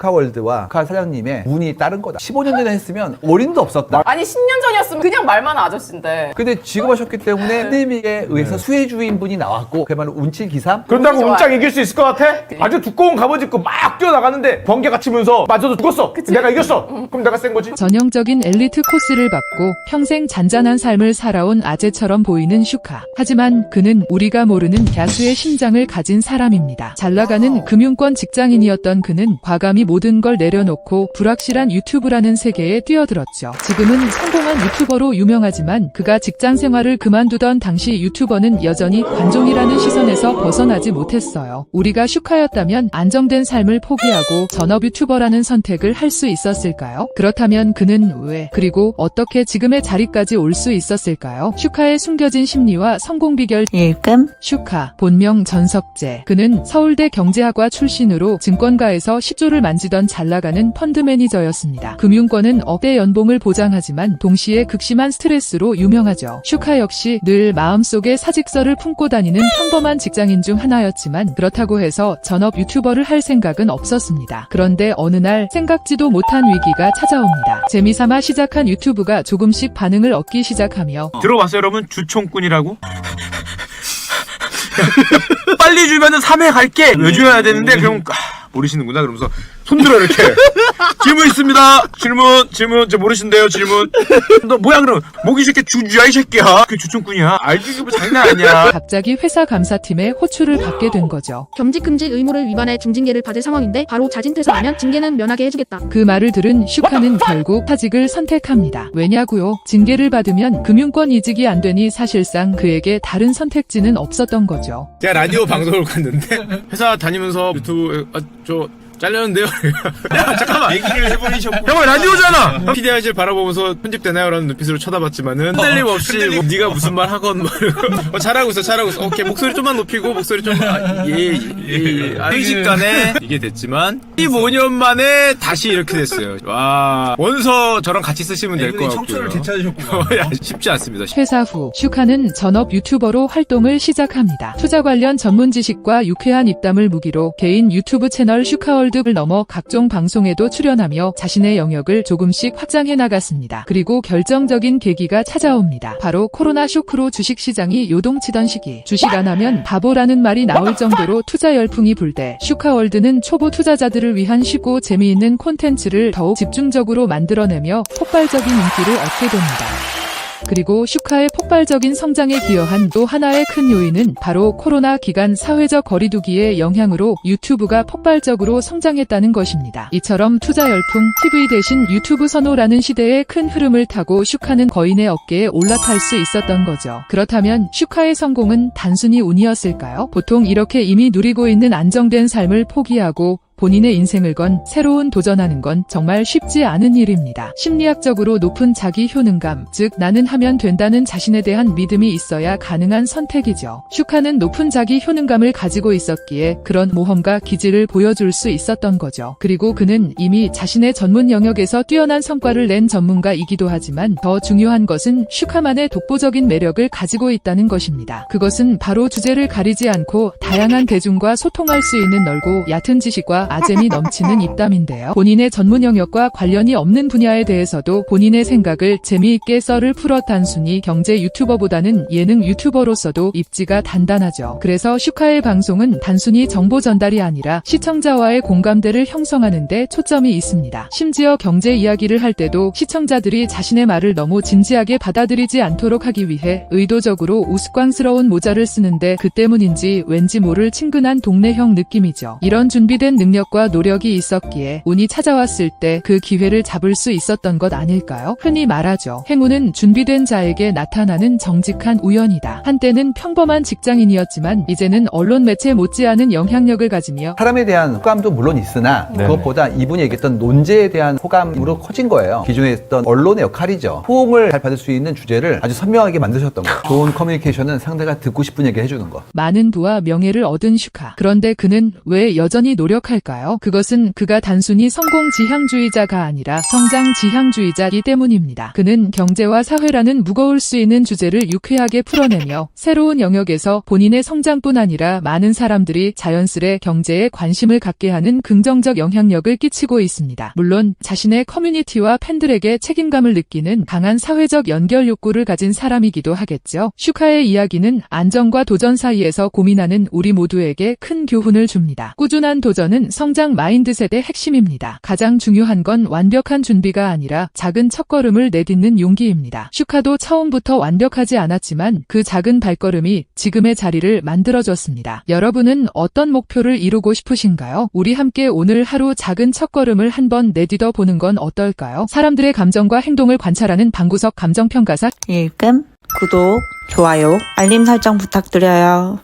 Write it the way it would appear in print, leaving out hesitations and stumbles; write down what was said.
슈카월드와 슈카 사장님의 운이 다른 거다. 15년 전에 했으면 올인도 없었다. 아니 10년 전이었으면 그냥 말만 아저씨인데. 근데 지금 하셨기 때문에 팬데믹에 의해서 수혜주인분이 나왔고 그야말로 운칠기삼? 그런다고 좋아요. 운짝 이길 수 있을 것 같아? 아주 두꺼운 갑옷 입고 막 뛰어나가는데 번개가 치면서 맞아도 죽었어. 내가 이겼어. 그럼 내가 센 거지? 전형적인 엘리트 코스를 받고 평생 잔잔한 삶을 살아온 아재처럼 보이는 슈카. 하지만 그는 우리가 모르는 야수의 심장을 가진 사람입니다. 잘나가는 금융권 직장인이었던 그는 과감히 모든 걸 내려놓고 불확실한 유튜브라는 세계에 뛰어들었죠. 지금은 성공한 유튜버로 유명하지만 그가 직장 생활을 그만두던 당시 유튜버는 여전히 관종이라는 시선에서 벗어나지 못했어요. 우리가 슈카였다면 안정된 삶을 포기하고 전업 유튜버라는 선택을 할 수 있었을까요? 그렇다면 그는 왜, 그리고 어떻게 지금의 자리까지 올 수 있었을까요? 슈카의 숨겨진 심리와 성공 비결. 일금 슈카, 본명 전석재. 그는 서울대 경제학과 출신으로 증권가에서 10조를 만지던 잘나가는 펀드 매니저였습니다. 금융권은 억대 연봉을 보장하지만 동시에 극심한 스트레스로 유명하죠. 슈카 역시 늘 마음속에 사직서를 품고 다니는 평범한 직장인 중 하나였지만 그렇다고 해서 전업 유튜버를 할 생각은 없었습니다. 그런데 어느 날 생각지도 못한 위기가 찾아옵니다. 재미삼아 시작한 유튜브가 조금씩 반응을 얻기 시작하며 들어봤어요 여러분? 주총꾼이라고? 빨리 주면은 3회 갈게! 왜 줘야 되는데 그럼 모르시는구나 그러면서 손들어 이렇게 질문 있습니다. 질문 저 모르신대요. 질문. 너 뭐야 그럼 목이 새끼 주주야 이 새끼야. 그 주총꾼이야. 알지 그거 장난 아니야. 갑자기 회사 감사팀에 호출을 받게 된 거죠. 겸직 금지 의무를 위반해 중징계를 받을 상황인데 바로 자진 퇴사하면 징계는 면하게 해주겠다. 그 말을 들은 슈카는 결국 사직을 선택합니다. 왜냐고요? 징계를 받으면 금융권 이직이 안 되니 사실상 그에게 다른 선택지는 없었던 거죠. 제가 라디오 방송을 갔는데 회사 다니면서 유튜브 저 잘렸는데요. 야, 잠깐만. 얘기를 해버리셨고. 형은 라디오잖아. PDI를 바라보면서 편집되나요? 라는 눈빛으로 쳐다봤지만은 흔들림 없이 뭐, 네가 무슨 말 하건 뭐 잘하고 있어. 오케이 목소리 좀만 높이고 목소리 좀 순식간에 이게 됐지만 15년 만에 다시 이렇게 됐어요. 와 원서 저랑 같이 쓰시면 될 것 같고요. 청춘을 되찾으셨구나. 쉽지 않습니다. 회사 후 슈카는 전업 유튜버로 활동을 시작합니다. 투자 관련 전문 지식과 유쾌한 입담을 무기로 개인 유튜브 채널 슈카월드를 넘어 각종 방송에도 출연하며 자신의 영역을 조금씩 확장해 나갔습니다. 그리고 결정적인 계기가 찾아옵니다. 바로 코로나 쇼크로 주식시장이 요동치던 시기. 주식 안 하면 바보라는 말이 나올 정도로 투자 열풍이 불 때 슈카월드는 초보 투자자들을 위한 쉽고 재미있는 콘텐츠를 더욱 집중적으로 만들어내며 폭발적인 인기를 얻게 됩니다. 그리고 슈카의 폭발적인 성장에 기여한 또 하나의 큰 요인은 바로 코로나 기간 사회적 거리두기의 영향으로 유튜브가 폭발적으로 성장했다는 것입니다. 이처럼 투자 열풍, TV 대신 유튜브 선호라는 시대의 큰 흐름을 타고 슈카는 거인의 어깨에 올라탈 수 있었던 거죠. 그렇다면 슈카의 성공은 단순히 운이었을까요? 보통 이렇게 이미 누리고 있는 안정된 삶을 포기하고 본인의 인생을 건 새로운 도전하는 건 정말 쉽지 않은 일입니다. 심리학적으로 높은 자기 효능감, 즉 나는 하면 된다는 자신에 대한 믿음이 있어야 가능한 선택이죠. 슈카는 높은 자기 효능감을 가지고 있었기에 그런 모험과 기질을 보여줄 수 있었던 거죠. 그리고 그는 이미 자신의 전문 영역에서 뛰어난 성과를 낸 전문가이기도 하지만 더 중요한 것은 슈카만의 독보적인 매력을 가지고 있다는 것입니다. 그것은 바로 주제를 가리지 않고 다양한 대중과 소통할 수 있는 넓고 얕은 지식과 아재미 넘치는 입담인데요. 본인의 전문 영역과 관련이 없는 분야에 대해서도 본인의 생각을 재미있게 썰을 풀어 단순히 경제 유튜버보다는 예능 유튜버로서도 입지가 단단하죠. 그래서 슈카의 방송은 단순히 정보 전달이 아니라 시청자와의 공감대를 형성하는 데 초점이 있습니다. 심지어 경제 이야기를 할 때도 시청자들이 자신의 말을 너무 진지하게 받아들이지 않도록 하기 위해 의도적으로 우스꽝스러운 모자를 쓰는데 그 때문인지 왠지 모를 친근한 동네형 느낌이죠. 이런 준비된 능력과 노력이 있었기에 운이 찾아왔을 때 그 기회를 잡을 수 있었던 것 아닐까요? 흔히 말하죠. 행운은 준비된 자에게 나타나는 정직한 우연이다. 한때는 평범한 직장인이었지만 이제는 언론 매체 못지않은 영향력을 가지며 사람에 대한 호감도 물론 있으나 그것보다 이분이 얘기했던 논제에 대한 호감으로 커진 거예요. 기존에 있던 언론의 역할이죠. 호응을 잘 받을 수 있는 주제를 아주 선명하게 만드셨던 거. 좋은 커뮤니케이션은 상대가 듣고 싶은 얘기 해주는 거. 많은 부와 명예를 얻은 슈카. 그런데 그는 왜 여전히 노력할까요? 그것은 그가 단순히 성공 지향주의자가 아니라 성장 지향주의자이기 때문입니다. 그는 경제와 사회라는 무거울 수 있는 주제를 유쾌하게 풀어내며 새로운 영역에서 본인의 성장뿐 아니라 많은 사람들이 자연스레 경제에 관심을 갖게 하는 긍정적 영향력을 끼치고 있습니다. 물론 자신의 커뮤니티와 팬들에게 책임감을 느끼는 강한 사회적 연결 욕구를 가진 사람이기도 하겠죠. 슈카의 이야기는 안정과 도전 사이에서 고민하는 우리 모두에게 큰 교훈을 줍니다. 꾸준한 도전은 성장 마인드셋의 핵심입니다. 가장 중요한 건 완벽한 준비가 아니라 작은 첫걸음을 내딛는 용기입니다. 슈카도 처음부터 완벽하지 않았지만 그 작은 발걸음이 지금의 자리를 만들어줬습니다. 여러분은 어떤 목표를 이루고 싶으신가요? 우리 함께 오늘 하루 작은 첫걸음을 한번 내딛어 보는 건 어떨까요? 사람들의 감정과 행동을 관찰하는 방구석 감정평가사 읽음, 구독, 좋아요, 알림 설정 부탁드려요.